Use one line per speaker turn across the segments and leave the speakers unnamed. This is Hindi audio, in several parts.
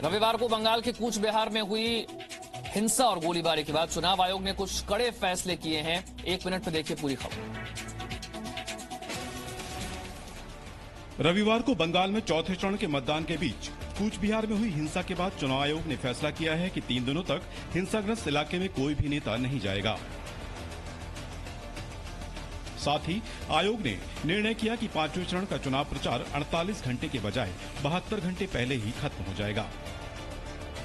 रविवार को बंगाल के कूच बिहार में हुई हिंसा और गोलीबारी के बाद चुनाव आयोग ने कुछ कड़े फैसले किए हैं। 1 मिनट में देखिए पूरी खबर।
रविवार को बंगाल में चौथे चरण के मतदान के बीच कूच बिहार में हुई हिंसा के बाद चुनाव आयोग ने फैसला किया है कि 3 दिनों तक हिंसाग्रस्त इलाके में कोई भी नेता नहीं जाएगा। साथ ही आयोग ने निर्णय किया कि 5वें चरण का चुनाव प्रचार 48 घंटे के बजाय 72 घंटे पहले ही खत्म हो जाएगा।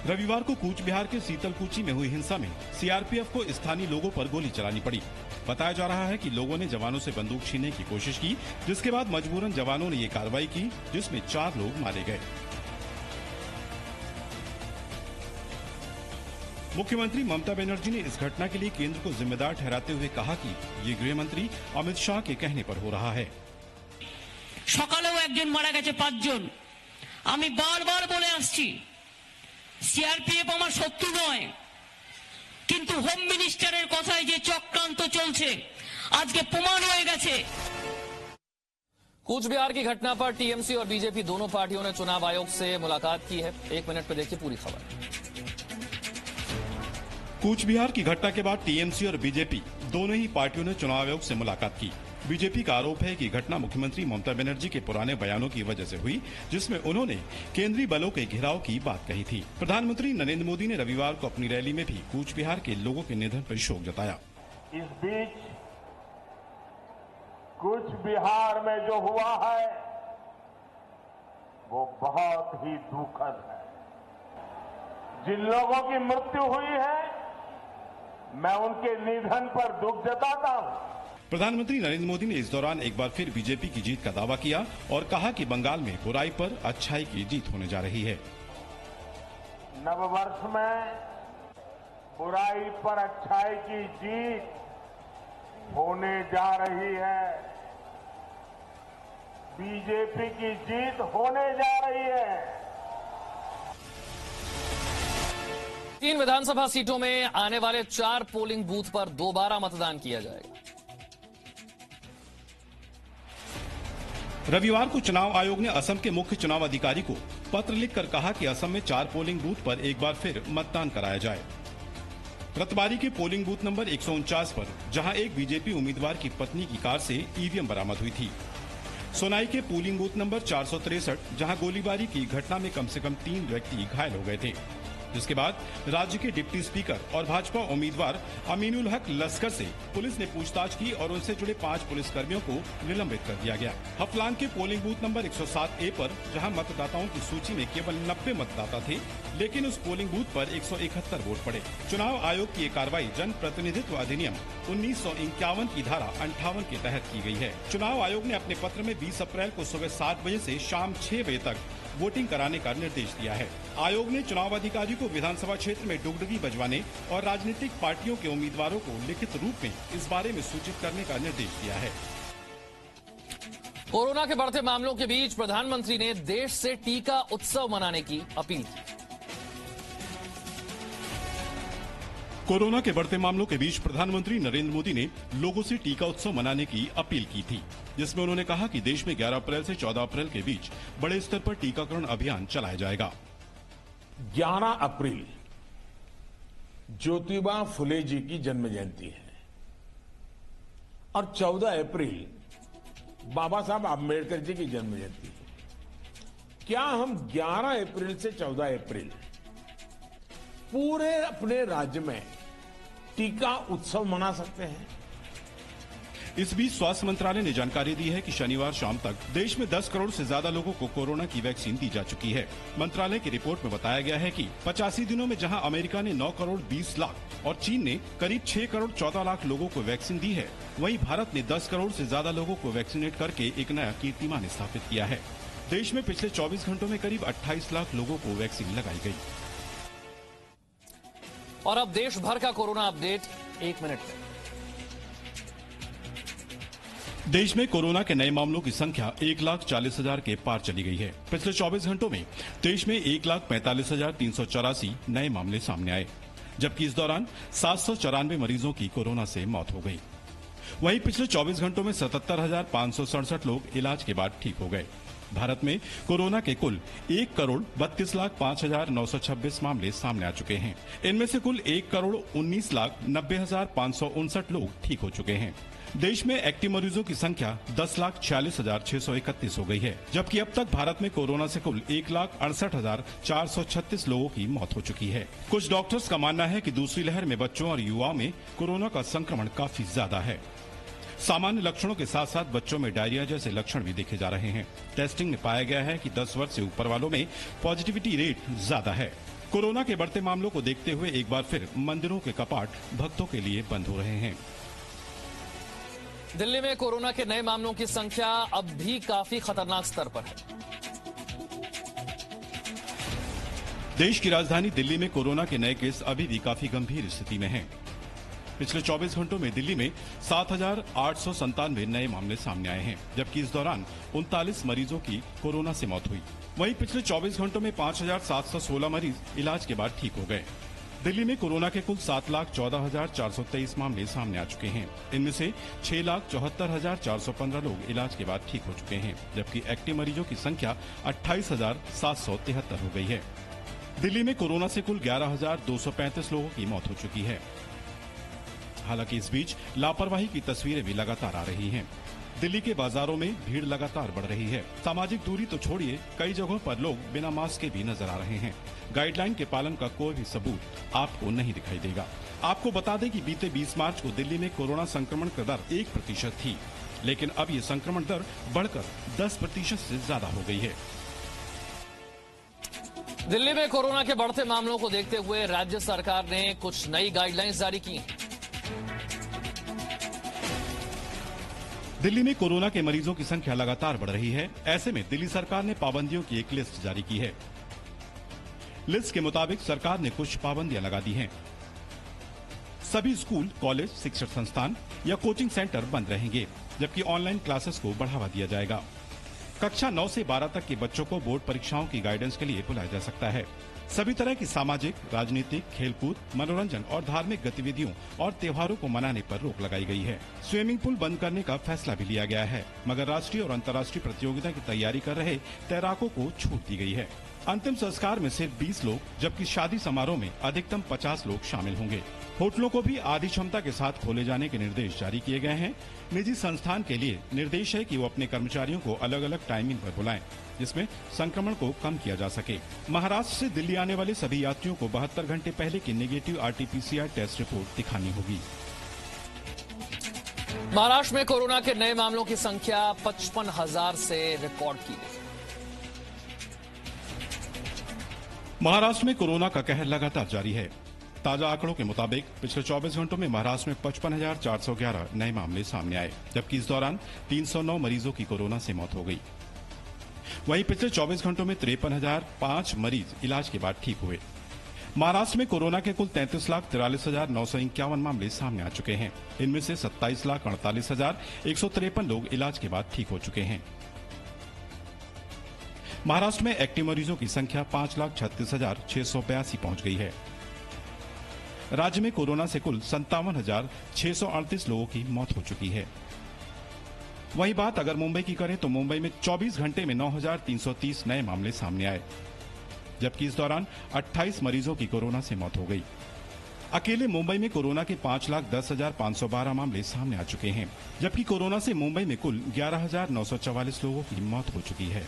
रविवार को कूच बिहार के सीतलकुची में हुई हिंसा में सीआरपीएफ को स्थानीय लोगों पर गोली चलानी पड़ी। बताया जा रहा है कि लोगों ने जवानों से बंदूक छीनने की कोशिश की, जिसके बाद मजबूरन जवानों ने ये कार्रवाई की, जिसमें 4 लोग मारे गए। मुख्यमंत्री ममता बनर्जी ने इस घटना के लिए केंद्र को जिम्मेदार ठहराते हुए कहा कि ये गृह मंत्री अमित शाह के कहने पर हो रहा है।
সকালেও একজন মারা গেছে 5 জন। আমি বারবার বলে আসছি সিআরপিএফ আমার শত্রু নয়, কিন্তু হোম মিনিস্টারের কথায় যে চক্রান্ত চলছে আজকে প্রমাণ হয়ে গেছে।
कूच बिहार की घटना पर टीएमसी और बीजेपी दोनों पार्टियों ने चुनाव आयोग से मुलाकात की है। 1 मिनट में देखिए पूरी खबर।
कूच बिहार की घटना के बाद टीएमसी और बीजेपी दोनों ही पार्टियों ने चुनाव आयोग से मुलाकात की। बीजेपी का आरोप है कि घटना मुख्यमंत्री ममता बनर्जी के पुराने बयानों की वजह से हुई, जिसमें उन्होंने केंद्रीय बलों के घेराव की बात कही थी। प्रधानमंत्री नरेंद्र मोदी ने रविवार को अपनी रैली में भी कूच बिहार के लोगों के निधन पर शोक जताया।
इस बीच कूच बिहार में जो हुआ है वो बहुत ही दुखद है। जिन लोगों की मृत्यु हुई है मैं उनके निधन पर दुख जताता हूं।
प्रधानमंत्री नरेंद्र मोदी ने इस दौरान एक बार फिर बीजेपी की जीत का दावा किया और कहा कि बंगाल में बुराई पर अच्छाई की जीत होने जा रही है।
नववर्ष में बुराई पर अच्छाई की जीत होने जा रही है। बीजेपी की जीत होने जा रही है।
3 विधानसभा सीटों में आने वाले 4 पोलिंग बूथ पर दोबारा मतदान किया जाएगा।
रविवार को चुनाव आयोग ने असम के मुख्य चुनाव अधिकारी को पत्र लिखकर कहा कि असम में 4 पोलिंग बूथ पर एक बार फिर मतदान कराया जाए। रतबारी के पोलिंग बूथ नंबर 149 पर जहां एक बीजेपी उम्मीदवार की पत्नी की कार से ईवीएम बरामद हुई थी। सोनाई के पोलिंग बूथ नंबर 463 जहां गोलीबारी की घटना में कम से कम 3 व्यक्ति घायल हो गए थे, जिसके बाद राज्य के डिप्टी स्पीकर और भाजपा उम्मीदवार अमीनुल हक लश्कर से पुलिस ने पूछताछ की और उनसे जुड़े 5 पुलिसकर्मियों को निलंबित कर दिया गया। हफलांग के पोलिंग बूथ नंबर 107A पर जहां मतदाताओं की सूची में केवल 90 मतदाता थे, लेकिन उस पोलिंग बूथ पर 171 वोट पड़े। चुनाव आयोग की ये कार्रवाई जन प्रतिनिधित्व अधिनियम 1951 की धारा 58 के तहत की गई है। चुनाव आयोग ने अपने पत्र में 20 अप्रैल को सुबह 7 बजे से शाम 6 बजे तक वोटिंग कराने का निर्देश दिया है। आयोग ने चुनाव अधिकारी को विधानसभा क्षेत्र में डुगडुगी बजवाने और राजनीतिक पार्टियों के उम्मीदवारों को लिखित रूप में इस बारे में सूचित करने का निर्देश दिया है।
कोरोना के बढ़ते मामलों के बीच प्रधानमंत्री ने देश से टीका उत्सव मनाने की अपील की।
कोरोना के बढ़ते मामलों के बीच प्रधानमंत्री नरेंद्र मोदी ने लोगों से टीका उत्सव मनाने की अपील की थी, जिसमें उन्होंने कहा कि देश में 11 अप्रैल से 14 अप्रैल के बीच बड़े स्तर पर टीकाकरण अभियान चलाया जाएगा।
11 अप्रैल ज्योतिबा फुले जी की जन्म जयंती है और 14 अप्रैल बाबा साहब आम्बेडकर जी की जन्म जयंती है। क्या हम 11 अप्रैल से 14 अप्रैल पूरे अपने राज्य में टीका उत्सव मना सकते हैं?
इस बीच स्वास्थ्य मंत्रालय ने जानकारी दी है कि शनिवार शाम तक देश में 10 करोड़ से ज्यादा लोगों को कोरोना की वैक्सीन दी जा चुकी है। मंत्रालय की रिपोर्ट में बताया गया है कि 85 दिनों में जहां अमेरिका ने 9 करोड़ 20 लाख और चीन ने करीब 6 करोड़ 14 लाख लोगों को वैक्सीन दी है, वहीं भारत ने 10 करोड़ से ज्यादा लोगों को वैक्सीनेट करके एक नया कीर्तिमान स्थापित किया है। देश में पिछले 24 घंटों में करीब 28 लाख लोगों को वैक्सीन लगाई गई।
और अब देश भर का कोरोना अपडेट 1 मिनट में।
देश में कोरोना के नए मामलों की संख्या 1,40,000 के पार चली गई है। पिछले 24 घंटों में देश में 1,45,384 नए मामले सामने आए, जबकि इस दौरान 794 मरीजों की कोरोना से मौत हो गई। वहीं पिछले 24 घंटों में 77,567 लोग इलाज के बाद ठीक हो गए। भारत में कोरोना के कुल 1,32,05,926 मामले सामने आ चुके हैं। इनमें से कुल 1,19,90,559 लोग ठीक हो चुके हैं। देश में एक्टिव मरीजों की संख्या 10,46,631 हो गई है, जबकि अब तक भारत में कोरोना से कुल 1,68,436 लोगों की मौत हो चुकी है। कुछ डॉक्टर्स का मानना है कि दूसरी लहर में बच्चों और युवाओं में कोरोना का संक्रमण काफी ज्यादा है। सामान्य लक्षणों के साथ साथ बच्चों में डायरिया जैसे लक्षण भी देखे जा रहे हैं। टेस्टिंग में पाया गया है कि 10 वर्ष से ऊपर वालों में पॉजिटिविटी रेट ज्यादा है। कोरोना के बढ़ते मामलों को देखते हुए एक बार फिर मंदिरों के कपाट भक्तों के लिए बंद हो रहे हैं।
दिल्ली में कोरोना के नए मामलों की संख्या अब भी काफी खतरनाक स्तर पर है।
देश की राजधानी दिल्ली में कोरोना के नए केस अभी भी काफी गंभीर स्थिति में हैं। पिछले 24 घंटों में दिल्ली में 7,897 नए मामले सामने आए हैं, जबकि इस दौरान 39 मरीजों की कोरोना से मौत हुई। वहीं पिछले 24 घंटों में 5,716 मरीज इलाज के बाद ठीक हो गए। दिल्ली में कोरोना के कुल 7,14,423 मामले सामने आ चुके हैं। इनमें से 6,74,415 लोग इलाज के बाद ठीक हो चुके हैं, जबकि एक्टिव मरीजों की संख्या 28,773 हो गई है। दिल्ली में कोरोना से कुल 11,235 लोगों की मौत हो चुकी है। हालांकि इस बीच लापरवाही की तस्वीरें भी लगातार आ रही हैं। दिल्ली के बाजारों में भीड़ लगातार बढ़ रही है। सामाजिक दूरी तो छोड़िए, कई जगहों पर लोग बिना मास्क के भी नजर आ रहे हैं। गाइडलाइन के पालन का कोई भी सबूत आपको नहीं दिखाई देगा। आपको बता दें कि बीते 20 मार्च को दिल्ली में कोरोना संक्रमण का दर 1% थी, लेकिन अब ये संक्रमण दर बढ़कर 10% से ज्यादा हो गई है।
दिल्ली में कोरोना के बढ़ते मामलों को देखते हुए राज्य सरकार ने कुछ नई गाइडलाइंस जारी की हैं।
दिल्ली में कोरोना के मरीजों की संख्या लगातार बढ़ रही है। ऐसे में दिल्ली सरकार ने पाबंदियों की एक लिस्ट जारी की है। लिस्ट के मुताबिक सरकार ने कुछ पाबंदियां लगा दी हैं। सभी स्कूल, कॉलेज, शिक्षण संस्थान या कोचिंग सेंटर बंद रहेंगे, जबकि ऑनलाइन क्लासेस को बढ़ावा दिया जाएगा। कक्षा 9 से 12 तक के बच्चों को बोर्ड परीक्षाओं की गाइडेंस के लिए बुलाया जा सकता है। सभी तरह की सामाजिक, राजनीतिक, खेलकूद, मनोरंजन और धार्मिक गतिविधियों और त्योहारों को मनाने पर रोक लगाई गई है। स्विमिंग पूल बंद करने का फैसला भी लिया गया है, मगर राष्ट्रीय और अंतर्राष्ट्रीय प्रतियोगिता की तैयारी कर रहे तैराकों को छूट दी गई है। अंतिम संस्कार में सिर्फ 20 लोग, जबकि शादी समारोह में अधिकतम 50 लोग शामिल होंगे। होटलों को भी आधी क्षमता के साथ खोले जाने के निर्देश जारी किए गए हैं। निजी संस्थान के लिए निर्देश है कि वो अपने कर्मचारियों को अलग अलग टाइमिंग पर बुलाएं, जिसमें संक्रमण को कम किया जा सके। महाराष्ट्र से दिल्ली आने वाले सभी यात्रियों को 72 घंटे पहले की नेगेटिव RT-PCR टेस्ट रिपोर्ट दिखानी होगी।
महाराष्ट्र में कोरोना के नए मामलों की संख्या 55,000 से रिकॉर्ड की गई।
महाराष्ट्र में कोरोना का कहर लगातार जारी है। ताजा आंकड़ों के मुताबिक पिछले 24 घंटों में महाराष्ट्र में 55,411 नए मामले सामने आए, जबकि इस दौरान 309 मरीजों की कोरोना से मौत हो गई। वहीं पिछले 24 घंटों में 53,005 मरीज इलाज के बाद ठीक हुए। महाराष्ट्र में कोरोना के कुल 33,43,951 मामले सामने आ चुके हैं। इनमें से 27,48,153 लोग इलाज के बाद ठीक हो चुके हैं। महाराष्ट्र में एक्टिव मरीजों की संख्या 5,36,682 पहुंच गई है। राज्य में कोरोना से कुल 57,638 लोगों की मौत हो चुकी है। वही बात अगर मुंबई की करें तो मुंबई में 24 घंटे में 9,330 नए मामले सामने आए, जबकि इस दौरान 28 मरीजों की कोरोना से मौत हो गई। अकेले मुंबई में कोरोना के 5,10,512 मामले सामने आ चुके हैं, जबकि कोरोना से मुंबई में कुल 11,944 लोगों की मौत हो चुकी है।